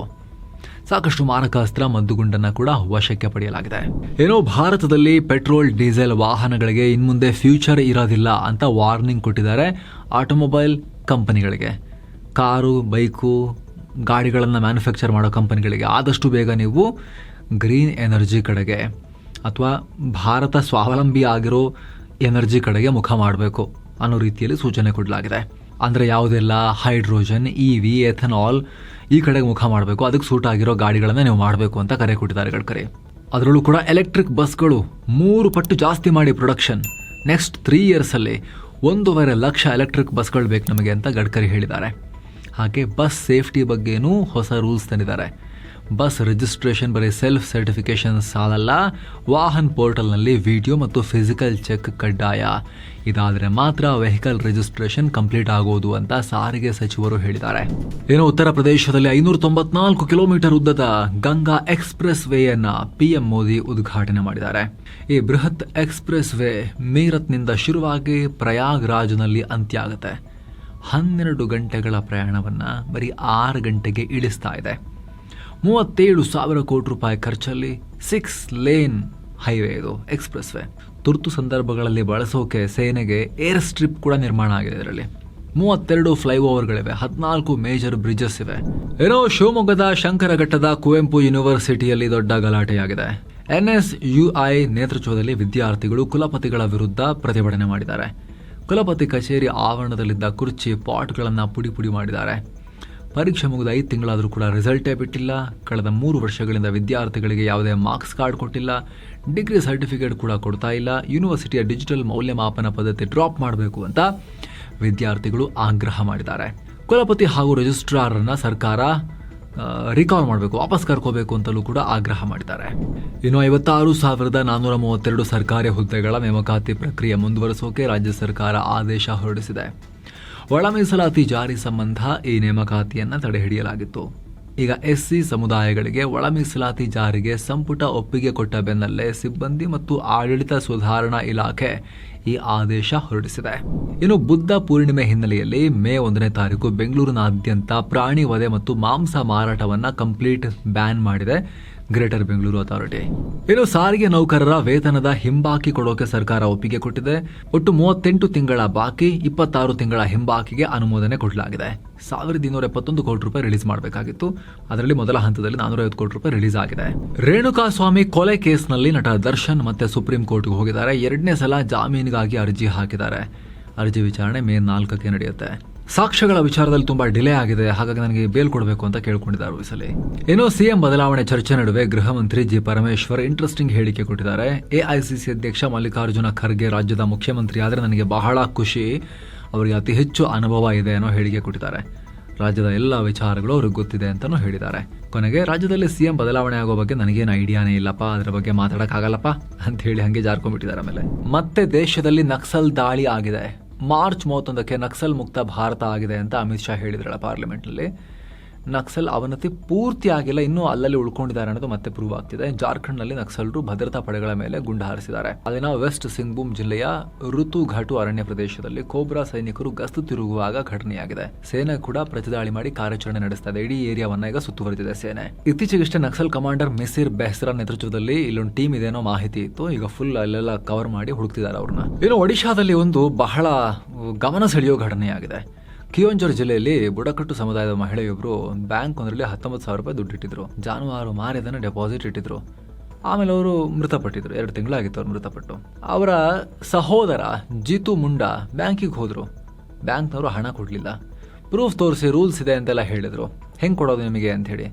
ಸಾಕಷ್ಟು ಮಾರಕಾಸ್ತ್ರ, ಮದ್ದುಗುಂಡನ್ನು ಕೂಡ ವಶಕ್ಕೆ ಪಡೆಯಲಾಗಿದೆ. ಏನೋ ಭಾರತದಲ್ಲಿ ಪೆಟ್ರೋಲ್, ಡೀಸೆಲ್ ವಾಹನಗಳಿಗೆ ಇನ್ಮುಂದೆ ಫ್ಯೂಚರ್ ಇರೋದಿಲ್ಲ ಅಂತ ವಾರ್ನಿಂಗ್ ಕೊಟ್ಟಿದ್ದಾರೆ ಆಟೋಮೊಬೈಲ್ ಕಂಪನಿಗಳಿಗೆ. ಕಾರು, ಬೈಕು, ಗಾಡಿಗಳನ್ನು ಮ್ಯಾನುಫ್ಯಾಕ್ಚರ್ ಮಾಡೋ ಕಂಪನಿಗಳಿಗೆ ಆದಷ್ಟು ಬೇಗ ನೀವು ಗ್ರೀನ್ ಎನರ್ಜಿ ಕಡೆಗೆ ಅಥವಾ ಭಾರತ ಸ್ವಾವಲಂಬಿ ಆಗಿರೋ ಎನರ್ಜಿ ಕಡೆಗೆ ಮುಖ ಮಾಡಬೇಕು ಅನ್ನೋ ರೀತಿಯಲ್ಲಿ ಸೂಚನೆ ಕೊಡಲಾಗಿದೆ. ಅಂದರೆ ಯಾವುದೆಲ್ಲ ಹೈಡ್ರೋಜನ್, EV, ಎಥನಾಲ್ ಈ ಕಡೆಗೆ ಮುಖ ಮಾಡಬೇಕು, ಅದಕ್ಕೆ ಸೂಟ್ ಆಗಿರೋ ಗಾಡಿಗಳನ್ನು ನೀವು ಮಾಡಬೇಕು ಅಂತ ಕರೆ ಕೊಟ್ಟಿದ್ದಾರೆ ಗಡ್ಕರಿ. ಅದರಲ್ಲೂ ಕೂಡ ಎಲೆಕ್ಟ್ರಿಕ್ ಬಸ್ಗಳು 3 ಪಟ್ಟು ಜಾಸ್ತಿ ಮಾಡಿ ಪ್ರೊಡಕ್ಷನ್. ನೆಕ್ಸ್ಟ್ 3 ಇಯರ್ಸಲ್ಲಿ 1.5 ಲಕ್ಷ ಎಲೆಕ್ಟ್ರಿಕ್ ಬಸ್ಗಳು ಬೇಕು ನಮಗೆ ಅಂತ ಗಡ್ಕರಿ ಹೇಳಿದ್ದಾರೆ. ಹಾಗೆ ಬಸ್ ಸೇಫ್ಟಿ ಬಗ್ಗೆನೂ ಹೊಸ ರೂಲ್ಸ್ ತಂದಿದ್ದಾರೆ. ಬಸ್ ರಿಜಿಸ್ಟ್ರೇಷನ್ ಬರೀ ಸೆಲ್ಫ್ ಸರ್ಟಿಫಿಕೇಶನ್ ಸಾಲಲ್ಲ, ವಾಹನ್ ಪೋರ್ಟಲ್ನಲ್ಲಿ ವಿಡಿಯೋ ಮತ್ತು ಫಿಸಿಕಲ್ ಚೆಕ್ ಕಡ್ಡಾಯ. ಇದಾದರೆ ಮಾತ್ರ ವೆಹಿಕಲ್ ರಿಜಿಸ್ಟ್ರೇಷನ್ ಕಂಪ್ಲೀಟ್ ಆಗೋದು ಅಂತ ಸಾರಿಗೆ ಸಚಿವರು ಹೇಳಿದ್ದಾರೆ. ಏನು ಉತ್ತರ ಪ್ರದೇಶದಲ್ಲಿ 594 ಕಿಲೋಮೀಟರ್ ಉದ್ದದ ಗಂಗಾ ಎಕ್ಸ್ಪ್ರೆಸ್ ವೇಯನ್ನ PM ಮೋದಿ ಉದ್ಘಾಟನೆ ಮಾಡಿದ್ದಾರೆ. ಈ ಬೃಹತ್ ಎಕ್ಸ್ಪ್ರೆಸ್ ವೇ ಮೀರತ್ನಿಂದ ಶುರುವಾಗಿ ಪ್ರಯಾಗ್ರಾಜ್ನಲ್ಲಿ ಅಂತ್ಯ ಆಗುತ್ತೆ. 12 ಗಂಟೆಗಳ ಪ್ರಯಾಣವನ್ನು ಬರೀ 6 ಗಂಟೆಗೆ ಇಳಿಸ್ತಾ ಇದೆ. 37,000 ಕೋಟಿ ರೂಪಾಯಿ ಖರ್ಚಲ್ಲಿ 6 ಲೇನ್ ಹೈವೇ ಇದು ಎಕ್ಸ್ಪ್ರೆಸ್ ವೇ. ತುರ್ತು ಸಂದರ್ಭಗಳಲ್ಲಿ ಬಳಸೋಕೆ ಸೇನೆಗೆ ಏರ್ ಸ್ಟ್ರಿಪ್ ಕೂಡ ನಿರ್ಮಾಣ ಆಗಿದೆ. ಇದರಲ್ಲಿ 32 ಫ್ಲೈಓವರ್ಗಳಿವೆ, 14 ಮೇಜರ್ ಬ್ರಿಡ್ಜಸ್ ಇವೆ. ಏನೋ ಶಿವಮೊಗ್ಗದ ಶಂಕರಘಟ್ಟದ ಕುವೆಂಪು ಯೂನಿವರ್ಸಿಟಿಯಲ್ಲಿ ದೊಡ್ಡ ಗಲಾಟೆಯಾಗಿದೆ. NSUI ನೇತೃತ್ವದಲ್ಲಿ ವಿದ್ಯಾರ್ಥಿಗಳು ಕುಲಪತಿಗಳ ವಿರುದ್ಧ ಪ್ರತಿಭಟನೆ ಮಾಡಿದ್ದಾರೆ. ಕುಲಪತಿ ಕಚೇರಿ ಆವರಣದಲ್ಲಿದ್ದ ಕುರ್ಚಿ, ಪಾಟ್ಗಳನ್ನು ಪುಡಿ ಮಾಡಿದ್ದಾರೆ. ಪರೀಕ್ಷೆ ಮುಗಿದ 5 ತಿಂಗಳಾದರೂ ಕೂಡ ರಿಸಲ್ಟೇ ಬಿಟ್ಟಿಲ್ಲ. ಕಳೆದ 3 ವರ್ಷಗಳಿಂದ ವಿದ್ಯಾರ್ಥಿಗಳಿಗೆ ಯಾವುದೇ ಮಾರ್ಕ್ಸ್ ಕಾರ್ಡ್ ಕೊಟ್ಟಿಲ್ಲ, ಡಿಗ್ರಿ ಸರ್ಟಿಫಿಕೇಟ್ ಕೂಡ ಕೊಡ್ತಾ ಇಲ್ಲ. ಯೂನಿವರ್ಸಿಟಿಯ ಡಿಜಿಟಲ್ ಮೌಲ್ಯಮಾಪನ ಪದ್ಧತಿ ಡ್ರಾಪ್ ಮಾಡಬೇಕು ಅಂತ ವಿದ್ಯಾರ್ಥಿಗಳು ಆಗ್ರಹ ಮಾಡಿದ್ದಾರೆ. ಕುಲಪತಿ ಹಾಗೂ ರಿಜಿಸ್ಟ್ರಾರನ್ನ ಸರ್ಕಾರ ರಿಕಾಲ್ ಮಾಡಬೇಕು, ವಾಪಸ್ ಕರ್ಕೋಬೇಕು ಅಂತಲೂ ಕೂಡ ಆಗ್ರಹ ಮಾಡಿದ್ದಾರೆ. ಇನ್ನು 56,432 ಸರ್ಕಾರಿ ಹುದ್ದೆಗಳ ನೇಮಕಾತಿ ಪ್ರಕ್ರಿಯೆ ಮುಂದುವರಿಸೋಕೆ ರಾಜ್ಯ ಸರ್ಕಾರ ಆದೇಶ ಹೊರಡಿಸಿದೆ. ಒಳ ಮೀಸಲಾತಿ ಜಾರಿ ಸಂಬಂಧ ಈ ನೇಮಕಾತಿಯನ್ನು ತಡೆಹಿಡಿಯಲಾಗಿತ್ತು. ಈಗ SC ಸಮುದಾಯಗಳಿಗೆ ಒಳ ಮೀಸಲಾತಿ ಜಾರಿಗೆ ಸಂಪುಟ ಒಪ್ಪಿಗೆ ಕೊಟ್ಟ ಬೆನ್ನಲ್ಲೇ ಸಿಬ್ಬಂದಿ ಮತ್ತು ಆಡಳಿತ ಸುಧಾರಣಾ ಇಲಾಖೆ ಈ ಆದೇಶ ಹೊರಡಿಸಿದೆ. ಇನ್ನು ಬುದ್ಧ ಪೂರ್ಣಿಮೆ ಹಿನ್ನೆಲೆಯಲ್ಲಿ ಮೇ 1ನೇ ತಾರೀಕು ಬೆಂಗಳೂರಿನಾದ್ಯಂತ ಪ್ರಾಣಿ ವಧೆ ಮತ್ತು ಮಾಂಸ ಮಾರಾಟವನ್ನು ಕಂಪ್ಲೀಟ್ ಬ್ಯಾನ್ ಮಾಡಿದೆ ಗ್ರೇಟರ್ ಬೆಂಗಳೂರು ಅಥಾರಿಟಿ. ಇನ್ನು ಸಾರಿಗೆ ನೌಕರರ ವೇತನದ ಹಿಂಬಾಕಿ ಕೊಡೋಕೆ ಸರ್ಕಾರ ಒಪ್ಪಿಗೆ ಕೊಟ್ಟಿದೆ. ಒಟ್ಟು 38 ತಿಂಗಳ ಬಾಕಿ, 26 ತಿಂಗಳ ಹಿಂಬಾಕಿಗೆ ಅನುಮೋದನೆ ಕೊಡಲಾಗಿದೆ. 1,271 ಕೋಟಿ ರೂಪಾಯಿ ರಿಲೀಸ್ ಮಾಡಬೇಕಾಗಿತ್ತು. ಅದರಲ್ಲಿ ಮೊದಲ ಹಂತದಲ್ಲಿ 450 ಕೋಟಿ ರೂಪಾಯಿ ರಿಲೀಸ್ ಆಗಿದೆ. ರೇಣುಕಾಸ್ವಾಮಿ ಕೊಲೆ ಕೇಸ್ನಲ್ಲಿ ನಟ ದರ್ಶನ್ ಮತ್ತೆ ಸುಪ್ರೀಂ ಕೋರ್ಟ್ಗೆ ಹೋಗಿದ್ದಾರೆ. 2ನೇ ಸಲ ಜಾಮೀನಿಗಾಗಿ ಅರ್ಜಿ ಹಾಕಿದ್ದಾರೆ. ಅರ್ಜಿ ವಿಚಾರಣೆ ಮೇ 4ಕ್ಕೆ ನಡೆಯುತ್ತೆ. ಸಾಕ್ಷ್ಯಗಳ ವಿಚಾರದಲ್ಲಿ ತುಂಬಾ ಡಿಲೇ ಆಗಿದೆ, ಹಾಗಾಗಿ ನನಗೆ ಬೇಲ್ ಕೊಡಬೇಕು ಅಂತ ಕೇಳ್ಕೊಂಡಿದ್ದಾರೆ ಈ ಸಲ. ಏನೋ CM ಬದಲಾವಣೆ ಚರ್ಚೆ ನಡುವೆ ಗೃಹ ಮಂತ್ರಿ G. ಪರಮೇಶ್ವರ್ ಇಂಟ್ರೆಸ್ಟಿಂಗ್ ಹೇಳಿಕೆ ಕೊಟ್ಟಿದ್ದಾರೆ. AICC ಅಧ್ಯಕ್ಷ ಮಲ್ಲಿಕಾರ್ಜುನ ಖರ್ಗೆ ರಾಜ್ಯದ ಮುಖ್ಯಮಂತ್ರಿ ಆದರೆ ನನಗೆ ಬಹಳ ಖುಷಿ, ಅವರಿಗೆ ಅತಿ ಹೆಚ್ಚು ಅನುಭವ ಇದೆ ಅನ್ನೋ ಹೇಳಿಕೆ ಕೊಟ್ಟಿದ್ದಾರೆ. ರಾಜ್ಯದ ಎಲ್ಲ ವಿಚಾರಗಳು ಅವ್ರಿಗೆ ಗೊತ್ತಿದೆ ಅಂತಲೂ ಹೇಳಿದ್ದಾರೆ. ಕೊನೆಗೆ ರಾಜ್ಯದಲ್ಲಿ CM ಬದಲಾವಣೆ ಆಗೋ ಬಗ್ಗೆ ನನಗೇನು ಐಡಿಯಾನೇ ಇಲ್ಲಪ್ಪ, ಅದರ ಬಗ್ಗೆ ಮಾತಾಡೋಕ್ಕಾಗಲ್ಲಪ್ಪ ಅಂತ ಹೇಳಿ ಹಂಗೆ ಜಾರ್ಕೊಂಡ್ಬಿಟ್ಟಿದ್ದಾರೆ. ಆಮೇಲೆ ಮತ್ತೆ ದೇಶದಲ್ಲಿ ನಕ್ಸಲ್ ದಾಳಿ ಆಗಿದೆ. ಮಾರ್ಚ್ 31ಕ್ಕೆ ನಕ್ಸಲ್ ಮುಕ್ತ ಭಾರತ ಆಗಿದೆ ಅಂತ ಅಮಿತ್ ಶಾ ಹೇಳಿದ್ರಲ್ಲ ಪಾರ್ಲಿಮೆಂಟ್ನಲ್ಲಿ. ನಕ್ಸಲ್ ಅವನತಿ ಪೂರ್ತಿ ಆಗಿಲ್ಲ, ಇನ್ನೂ ಅಲ್ಲಲ್ಲಿ ಉಳ್ಕೊಂಡಿದ್ದಾರೆ ಅನ್ನೋದು ಮತ್ತೆ ಪ್ರೂವ್ ಆಗ್ತಿದೆ. ಜಾರ್ಖಂಡ್ನಲ್ಲಿ ನಕ್ಸಲರು ಭದ್ರತಾ ಪಡೆಗಳ ಮೇಲೆ ಗುಂಡು ಹಾರಿಸಿದ್ದಾರೆ. ಅಲ್ಲಿನ ವೆಸ್ಟ್ ಸಿಂಗ್ಭೂಮ್ ಜಿಲ್ಲೆಯ ಋತುಘಾಟು ಅರಣ್ಯ ಪ್ರದೇಶದಲ್ಲಿ ಕೋಬ್ರಾ ಸೈನಿಕರು ಗಸ್ತು ತಿರುಗುವಾಗ ಘಟನೆಯಾಗಿದೆ. ಸೇನೆ ಕೂಡ ಪ್ರತಿದಾಳಿ ಮಾಡಿ ಕಾರ್ಯಾಚರಣೆ ನಡೆಸ್ತಾ ಇದೆ. ಇಡೀ ಏರಿಯಾವನ್ನ ಈಗ ಸುತ್ತುವರೆದಿದೆ ಸೇನೆ. ಇತ್ತೀಚೆಗಷ್ಟೇ ನಕ್ಸಲ್ ಕಮಾಂಡರ್ ಮಿಸಿರ್ ಬೆಹ್ರಾ ನೇತೃತ್ವದಲ್ಲಿ ಇಲ್ಲೊಂದು ಟೀಮ್ ಇದೆ ಅನ್ನೋ ಮಾಹಿತಿ ಇತ್ತು. ಈಗ ಫುಲ್ ಅಲ್ಲೆಲ್ಲ ಕವರ್ ಮಾಡಿ ಹುಡುಕ್ತಿದ್ದಾರೆ ಅವ್ರನ್ನ. ಇನ್ನು ಒಡಿಶಾದಲ್ಲಿ ಒಂದು ಬಹಳ ಗಮನ ಸೆಳೆಯೋ ಘಟನೆಯಾಗಿದೆ. ಕಿಯೋಂಜರ್ ಜಿಲ್ಲೆಯಲ್ಲಿ ಬುಡಕಟ್ಟು ಸಮುದಾಯದ ಮಹಿಳೆಯೊಬ್ಬರು ಬ್ಯಾಂಕ್ ಒಂದರಲ್ಲಿ 19,000 ರೂಪಾಯಿ ದುಡ್ಡಿಟ್ಟಿದ್ರು. ಜಾನುವಾರು ಮಾರಿ ಅದನ್ನು ಡೆಪಾಸಿಟ್ ಇಟ್ಟಿದ್ರು. ಆಮೇಲೆ ಅವರು ಮೃತಪಟ್ಟಿದ್ರು. 2 ತಿಂಗಳಾಗಿತ್ತು ಅವ್ರು ಮೃತಪಟ್ಟು. ಅವರ ಸಹೋದರ ಜಿತು ಮುಂಡಾ ಬ್ಯಾಂಕಿಗೆ ಹೋದ್ರು. ಬ್ಯಾಂಕ್ನವರು ಹಣ ಕೊಡಲಿಲ್ಲ. ಪ್ರೂಫ್ ತೋರಿಸಿ, ರೂಲ್ಸ್ ಇದೆ ಅಂತೆಲ್ಲ ಹೇಳಿದ್ರು. ಹೆಂಗೆ ಕೊಡೋದು ನಿಮಗೆ ಅಂತ ಹೇಳಿ.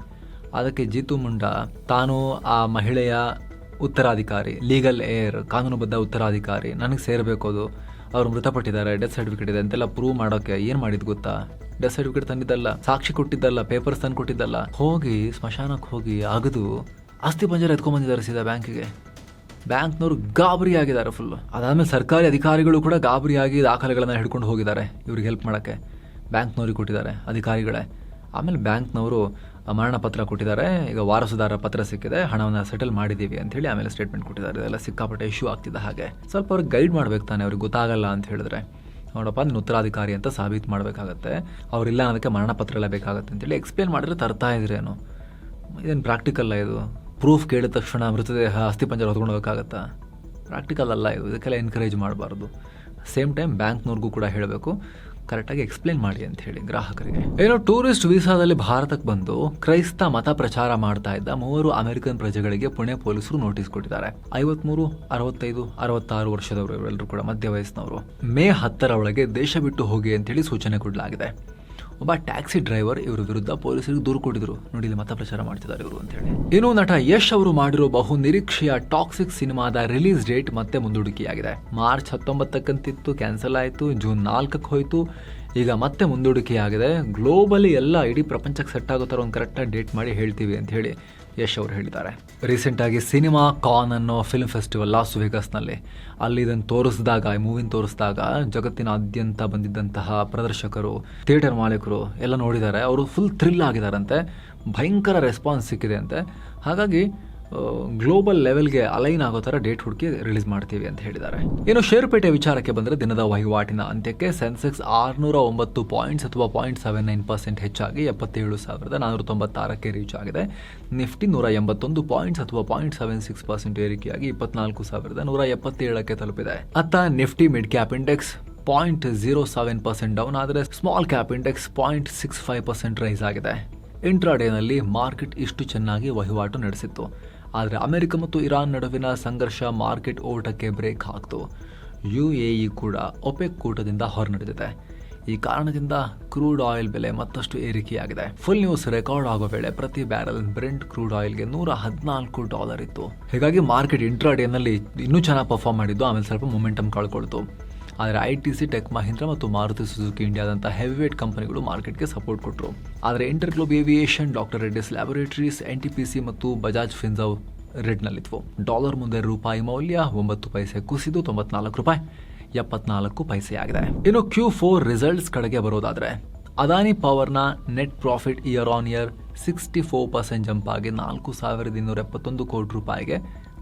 ಅದಕ್ಕೆ ಜಿತು ಮುಂಡಾ ತಾನು ಆ ಮಹಿಳೆಯ ಉತ್ತರಾಧಿಕಾರಿ, ಲೀಗಲ್ ಏರ್, ಕಾನೂನುಬದ್ಧ ಉತ್ತರಾಧಿಕಾರಿ, ನನಗೆ ಸೇರಬೇಕು, ಅದು ಅವರು ಮೃತಪಟ್ಟಿದ್ದಾರೆ, ಡೆತ್ ಸರ್ಟಿಫಿಕೇಟ್ ಇದೆ ಅಂತೆಲ್ಲ ಪ್ರೂವ್ ಮಾಡೋಕೆ ಏನು ಮಾಡಿದ್ ಗೊತ್ತಾ? ಡೆತ್ ಸರ್ಟಿಫಿಕೇಟ್ ತಂದಿದ್ದಲ್ಲ, ಸಾಕ್ಷಿ ಕೊಟ್ಟಿದ್ದಲ್ಲ, ಪೇಪರ್ಸ್ ತಂದು ಕೊಟ್ಟಿದ್ದಲ್ಲ, ಹೋಗಿ ಸ್ಮಶಾನಕ್ಕೆ ಹೋಗಿ ಅಗದು ಆಸ್ತಿ ಪಂಜರ ಎತ್ಕೊಂಡ್ಬಂದಿದ್ದಾರೆ ಸೀದಾ ಬ್ಯಾಂಕಿಗೆ. ಬ್ಯಾಂಕ್ನವರು ಗಾಬರಿ ಆಗಿದ್ದಾರೆ ಫುಲ್. ಅದಾದಮೇಲೆ ಸರ್ಕಾರಿ ಅಧಿಕಾರಿಗಳು ಕೂಡ ಗಾಬರಿಯಾಗಿ ದಾಖಲೆಗಳನ್ನು ಹಿಡ್ಕೊಂಡು ಹೋಗಿದ್ದಾರೆ ಇವ್ರಿಗೆ ಹೆಲ್ಪ್ ಮಾಡೋಕ್ಕೆ. ಬ್ಯಾಂಕ್ನವ್ರಿಗೆ ಕೊಟ್ಟಿದ್ದಾರೆ ಅಧಿಕಾರಿಗಳೇ. ಆಮೇಲೆ ಬ್ಯಾಂಕ್ನವರು ಮರಣ ಪತ್ರ ಕೊಟ್ಟಿದ್ದಾರೆ, ಈಗ ವಾರಸುದಾರ ಪತ್ರ ಸಿಕ್ಕಿದೆ, ಹಣವನ್ನು ಸೆಟಲ್ ಮಾಡಿದ್ದೀವಿ ಅಂತ ಹೇಳಿ ಆಮೇಲೆ ಸ್ಟೇಟ್ಮೆಂಟ್ ಕೊಟ್ಟಿದ್ದಾರೆ. ಇದೆಲ್ಲ ಸಿಕ್ಕಾಪಟ್ಟೆ ಇಶ್ಯೂ ಆಗ್ತಿದೆ. ಹಾಗೆ ಸ್ವಲ್ಪ ಅವ್ರಿಗೆ ಗೈಡ್ ಮಾಡಬೇಕು ತಾನೆ, ಅವ್ರಿಗೆ ಗೊತ್ತಾಗಲ್ಲ ಅಂತ ಹೇಳಿದ್ರೆ ನೋಡಪ್ಪ ನೀನು ಉತ್ತರಾಧಿಕಾರಿ ಅಂತ ಸಾಬೀತು ಮಾಡಬೇಕಾಗತ್ತೆ, ಅವರಿಲ್ಲ ಅನ್ನೋದಕ್ಕೆ ಮರಣ ಪತ್ರ ಎಲ್ಲ ಬೇಕಾಗತ್ತೆ ಅಂತೇಳಿ ಎಕ್ಸ್ಪ್ಲೇನ್ ಮಾಡಿದ್ರೆ ತರ್ತಾ ಇದ್ರೇನು? ಇದೇನು ಪ್ರಾಕ್ಟಿಕಲ್ಲ ಇದು? ಪ್ರೂಫ್ ಕೇಳಿದ ತಕ್ಷಣ ಮೃತದೇಹ ಅಸ್ಥಿಪಂಜರ ಹೊತ್ಕೊಂಡು ಹೋಗೋಕ್ಕಾಗತ್ತಾ? ಪ್ರಾಕ್ಟಿಕಲ್ ಅಲ್ಲ ಇದು, ಇದಕ್ಕೆಲ್ಲ ಎನ್ಕರೇಜ್ ಮಾಡಬಾರ್ದು. ಸೇಮ್ ಟೈಮ್ ಬ್ಯಾಂಕ್ನವ್ರಿಗೂ ಕೂಡ ಹೇಳಬೇಕು, ಕರೆಕ್ಟಾಗಿ ಎಕ್ಸ್ಪ್ಲೇನ್ ಮಾಡಿ ಅಂತ ಹೇಳಿ ಗ್ರಾಹಕರಿಗೆ. ಏನೋ ಟೂರಿಸ್ಟ್ ವೀಸಾದಲ್ಲಿ ಭಾರತಕ್ಕೆ ಬಂದು ಕ್ರೈಸ್ತ ಮತ ಪ್ರಚಾರ ಮಾಡ್ತಾ ಇದ್ದ 3 ಅಮೆರಿಕನ್ ಪ್ರಜೆಗಳಿಗೆ ಪುಣೆ ಪೊಲೀಸರು ನೋಟಿಸ್ ಕೊಟ್ಟಿದ್ದಾರೆ. 53, 65, 66 ವರ್ಷದವರು, ಇವರೆಲ್ಲರೂ ಕೂಡ ಮಧ್ಯ ವಯಸ್ಸಿನವರು. ಮೇ 10ರ ಒಳಗೆ ದೇಶ ಬಿಟ್ಟು ಹೋಗಿ ಅಂತೇಳಿ ಸೂಚನೆ ಕೊಡಲಾಗಿದೆ. ಒಬ್ಬ ಟ್ಯಾಕ್ಸಿ ಡ್ರೈವರ್ ಇವ್ರ ವಿರುದ್ಧ ಪೊಲೀಸರಿಗೆ ದೂರು ಕೊಟ್ಟಿದ್ರು, ನೋಡಿ ಇಲ್ಲಿ ಮತ ಪ್ರಚಾರ ಮಾಡ್ತಿದ್ದಾರೆ ಇವರು ಅಂತ ಹೇಳಿ. ಇನ್ನು ನಟ ಯಶ್ ಅವರು ಮಾಡಿರೋ ಬಹು ನಿರೀಕ್ಷೆಯ ಟಾಕ್ಸಿಕ್ ಸಿನಿಮಾದ ರಿಲೀಸ್ ಡೇಟ್ ಮತ್ತೆ ಮುಂದೂಡಿಕೆಯಾಗಿದೆ. ಮಾರ್ಚ್ 19 ಕ್ಯಾನ್ಸಲ್ ಆಯಿತು, ಜೂನ್ 4 ಹೋಯಿತು, ಈಗ ಮತ್ತೆ ಮುಂದೂಡಿಕೆಯಾಗಿದೆ. ಗ್ಲೋಬಲಿ ಎಲ್ಲ ಇಡೀ ಪ್ರಪಂಚಕ್ಕೆ ಸೆಟ್ ಆಗೋ ಥರ ಒಂದು ಕರೆಕ್ಟಾಗಿ ಡೇಟ್ ಮಾಡಿ ಹೇಳ್ತೀವಿ ಅಂತ ಹೇಳಿ ಯಶ್ ಅವರು ಹೇಳಿದ್ದಾರೆ. ರೀಸೆಂಟಾಗಿ ಸಿನಿಮಾ ಕಾನ್ ಅನ್ನೋ ಫಿಲ್ಮ್ ಫೆಸ್ಟಿವಲ್ ಲಾಸ್ ವೇಗಸ್ನಲ್ಲಿ ಅಲ್ಲಿ ಇದನ್ನು ತೋರಿಸಿದಾಗ, ಈ ಮೂವಿನ ತೋರಿಸಿದಾಗ ಜಗತ್ತಿನಾದ್ಯಂತ ಬಂದಿದ್ದಂತಹ ಪ್ರದರ್ಶಕರು, ಥಿಯೇಟರ್ ಮಾಲೀಕರು ಎಲ್ಲ ನೋಡಿದ್ದಾರೆ. ಅವರು ಫುಲ್ ಥ್ರಿಲ್ ಆಗಿದ್ದಾರಂತೆ, ಭಯಂಕರ ರೆಸ್ಪಾನ್ಸ್ ಸಿಕ್ಕಿದೆ ಅಂತೆ. ಹಾಗಾಗಿ ಗ್ಲೋಬಲ್ ಲೆವೆಲ್ಗೆ ಅಲೈನ್ ಆಗೋ ಥರ ಡೇಟ್ ಹುಡುಕಿ ರಿಲೀಸ್ ಮಾಡ್ತೀವಿ ಅಂತ ಹೇಳಿದ್ದಾರೆ. ಇನ್ನು ಷೇರುಪೇಟೆ ವಿಚಾರಕ್ಕೆ ಬಂದರೆ ದಿನದ ವಹಿವಾಟಿನ ಅಂತ್ಯಕ್ಕೆ ಸೆನ್ಸೆಕ್ಸ್ 609 ಪಾಯಿಂಟ್ಸ್ ಅಥವಾ 0.79% ಹೆಚ್ಚಾಗಿ 77,496ಕ್ಕೆ ರೀಚ್ ಆಗಿದೆ. ನಿಫ್ಟಿ 181 ಪಾಯಿಂಟ್ಸ್ ಅಥವಾ 0.76% ಏರಿಕೆಯಾಗಿ 24,177ಕ್ಕೆ ತಲುಪಿದೆ. ಅತ್ತ Nifty mid cap index 0.07% down ಆದರೆ ಸ್ಮಾಲ್ ಕ್ಯಾಪ್ ಇಂಡೆಕ್ಸ್ 0.65% ರೈಸ್ ಆಗಿದೆ. ಇಂಟ್ರಾಡೇನಲ್ಲಿ ಮಾರ್ಕೆಟ್ ಇಷ್ಟು ಚೆನ್ನಾಗಿ ವಹಿವಾಟು ನಡೆಸಿತ್ತು, ಆದರೆ ಅಮೆರಿಕ ಮತ್ತು ಇರಾನ್ ನಡುವಿನ ಸಂಘರ್ಷ ಮಾರ್ಕೆಟ್ ಓಟಕ್ಕೆ ಬ್ರೇಕ್ ಹಾಕ್ತು. UAE ಕೂಡ ಒಪೆಕ್ ಕೂಟದಿಂದ ಹೊರನಡೆದಿದೆ. ಈ ಕಾರಣದಿಂದ ಕ್ರೂಡ್ ಆಯಿಲ್ ಬೆಲೆ ಮತ್ತಷ್ಟು ಏರಿಕೆಯಾಗಿದೆ. ಫುಲ್ ನ್ಯೂಸ್ ರೆಕಾರ್ಡ್ ಆಗೋ ವೇಳೆ ಪ್ರತಿ ಬ್ಯಾರಲ್ ಬ್ರೆಂಟ್ ಕ್ರೂಡ್ ಆಯಿಲ್ಗೆ $114 ಇತ್ತು. ಹೀಗಾಗಿ ಮಾರ್ಕೆಟ್ ಇಂಟ್ರಾಡೇನಲ್ಲಿ ಇನ್ನೂ ಚೆನ್ನಾಗಿ ಪರ್ಫಾರ್ಮ್ ಮಾಡಿದ್ದು, ಆಮೇಲೆ ಸ್ವಲ್ಪ ಮೊಮೆಂಟಮ್ ಕಳ್ಕೊಳ್ತು. ಆದರೆ ITC, ಟೆಕ್ ಮಹೀಂದ್ರ ಮತ್ತು ಮಾರುತಿ ಸುಜುಕಿ ಇಂಡಿಯಾದಂಥ ಹೆವಿವೇಟ್ ಕಂಪನಿಗಳು ಮಾರ್ಕೆಟ್ಗೆ ಸಪೋರ್ಟ್ ಕೊಟ್ಟರು. ಆದರೆ InterGlobe aviation, doctor Reddy's laboratories, NTPC ಮತ್ತು ಬಜಾಜ್ ಫಿನ್ಸರ್ವ್ ರೆಡ್ನಲ್ಲಿದ್ವು. ಡಾಲರ್ ಮುಂದೆ ರೂಪಾಯಿ ಮೌಲ್ಯ 9 ಪೈಸೆ ಕುಸಿದು $94.74 ಆಗಿದೆ. ಇನ್ನು Q4 ರಿಸಲ್ಟ್ಸ್ ಕಡೆಗೆ ಬರೋದಾದ್ರೆ ಅದಾನಿ ಪವರ್ನ net profit year on year 64% jump ಆಗಿ 4,271 ಕೋಟಿ ರೂಪಾಯಿಗೆ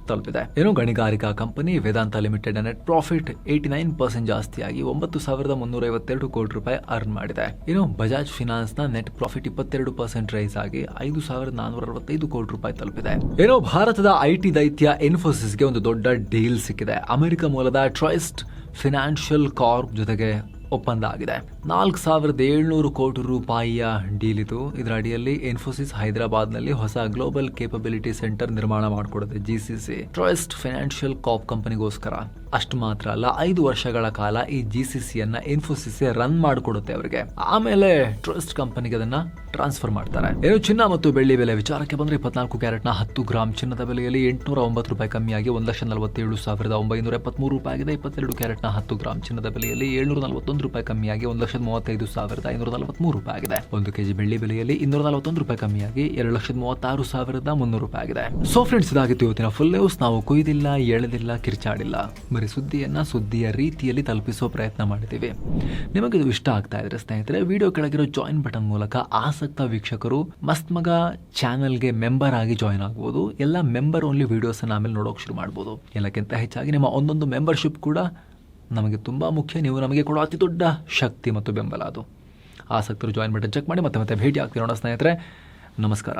ತಲುಪಿದೆ. ಇನ್ನು ಗಣಿಗಾರಿಕಾ company Vedanta limited net profit 89% ಜಾಸ್ತಿಯಾಗಿ 9,352 ಕೋಟಿ ರೂಪಾಯಿ ಅರ್ನ್ ಮಾಡಿದೆ. ಇನ್ನು ಬಜಾಜ್ ಫಿನಾನ್ಸ್ ನ ನೆಟ್ ಪ್ರಾಫಿಟ್ 22% ರೈಸ್ ಆಗಿ 5,465 ಕೋಟಿ ರೂಪಾಯಿ ತಲುಪಿದೆ. ಇನ್ನು ಭಾರತದ IT ದೈತ್ಯ ಇನ್ಫೋಸಿಸ್ಗೆ ಒಂದು ದೊಡ್ಡ ಡೀಲ್ ಸಿಕ್ಕಿದೆ. ಅಮೆರಿಕ ಮೂಲದ ಟ್ರಸ್ಟ್ ಫಿನಾನ್ಷಿಯಲ್ ಕಾರ್ಪ್ ಜೊತೆಗೆ ಒಪ್ಪಂದ ಆಗಿದೆ. 4,700 ಕೋಟಿ ರೂಪಾಯಿಯ ಡೀಲ್ ಇದು. ಇದರ ಅಡಿಯಲ್ಲಿ ಇನ್ಫೋಸಿಸ್ ಹೈದರಾಬಾದ್ನಲ್ಲಿ ಹೊಸ ಗ್ಲೋಬಲ್ ಕೇಪಬಿಲಿಟಿ ಸೆಂಟರ್ ನಿರ್ಮಾಣ ಮಾಡಿಕೊಡುತ್ತೆ. GCC ಟ್ರಸ್ಟ್ ಫೈನಾನ್ಷಿಯಲ್ ಕಾರ್ಪ್ ಕಂಪನಿಗೋಸ್ಕರ. ಅಷ್ಟು ಮಾತ್ರ ಅಲ್ಲ, 5 ವರ್ಷಗಳ ಕಾಲ ಈ GCCಯನ್ನ ಇನ್ಫೋಸಿಸ್ ರನ್ ಮಾಡಿಕೊಡುತ್ತೆ ಅವರಿಗೆ. ಆಮೇಲೆ ಟ್ರಸ್ಟ್ ಕಂಪನಿಗೆ ಅದನ್ನ ಟ್ರಾನ್ಸ್ಫರ್ ಮಾಡ್ತಾರೆ. ಏನು ಚಿನ್ನ ಮತ್ತು ಬೆಳ್ಳಿ ಬೆಲೆ ವಿಚಾರಕ್ಕೆ ಬಂದ್ರೆ 24 ಕ್ಯಾರೆಟ್ನ 10 ಗ್ರಾಮ್ ಚಿನ್ನದ ಬೆಲೆಯಲ್ಲಿ 809 ರೂಪಾಯಿ ಕಮ್ಮಿಯಾಗಿ 1,47,973 ರೂಪಾಯಿ ಆಗಿದೆ. 22 ಕ್ಯಾರೆಟ್ನ 10 ಗ್ರಾಮ್ ಚಿನ್ನದ ಬೆಲೆಯಲ್ಲಿ 741 ರೂಪಾಯಿ ಕಮ್ಮಿಯಾಗಿ 1,35,543 ರೂಪಾಯಿ ಆಗಿದೆ. 1 ಕೆಜಿ ಬೆಳ್ಳಿ ಬೆಲೆಯಲ್ಲಿ 241 ರೂಪಾಯಿ ಕಮ್ಮಿಯಾಗಿ 2,36,300 ರೂಪಾಯಿ ಆಗಿದೆ. ಸೊ ಫ್ರೆಂಡ್ಸ್, ಇದಾಗಿತ್ತು ಇವತ್ತಿನ ಫುಲ್ ನ್ಯೂಸ್. ನಾವು ಕೊಯ್ದಿಲ್ಲ, ಎಳೆದಿಲ್ಲ, ಕಿರ್ಚಾಡಿಲ್ಲ, ಬರೀ ಸುದ್ದಿಯನ್ನ ಸುದ್ದಿಯ ರೀತಿಯಲ್ಲಿ ತಲುಪಿಸೋ ಪ್ರಯತ್ನ ಮಾಡಿದ್ದೀವಿ. ನಿಮಗೆ ಇದು ಇಷ್ಟ ಆಗ್ತಾ ಇದ್ರೆ ಸ್ನೇಹಿತರೆ, ವಿಡಿಯೋ ಕೆಳಗಿರೋ ಜಾಯಿನ್ ಬಟನ್ ಮೂಲಕ ಆಸಕ್ತ ವೀಕ್ಷಕರು ಮಸ್ತ್ ಮಗ ಚಾನೆಲ್ಗೆ ಮೆಂಬರ್ ಆಗಿ ಜಾಯಿನ್ ಆಗ್ಬೋದು. ಎಲ್ಲ ಮೆಂಬರ್ ಓನ್ಲಿ ವಿಡಿಯೋಸ್ ಆಮೇಲೆ ನೋಡೋಕೆ ಶುರು ಮಾಡ್ಬೋದು. ಎಲ್ಲಕ್ಕಿಂತ ಹೆಚ್ಚಾಗಿ ನಿಮ್ಮ ಒಂದೊಂದು ಮೆಂಬರ್ಶಿಪ್ ಕೂಡ ನಮಗೆ ತುಂಬ ಮುಖ್ಯ. ನೀವು ನಮಗೆ ಕೊಡೋ ಅತಿ ದೊಡ್ಡ ಶಕ್ತಿ ಮತ್ತು ಬೆಂಬಲ ಅದು. ಆಸಕ್ತರು ಜಾಯಿನ್ ಬಟನ್ ಚೆಕ್ ಮಾಡಿ. ಮತ್ತೆ ಭೇಟಿ ಆಗ್ತೀವಿ ನೋಡೋ ಸ್ನೇಹಿತರೆ. ನಮಸ್ಕಾರ.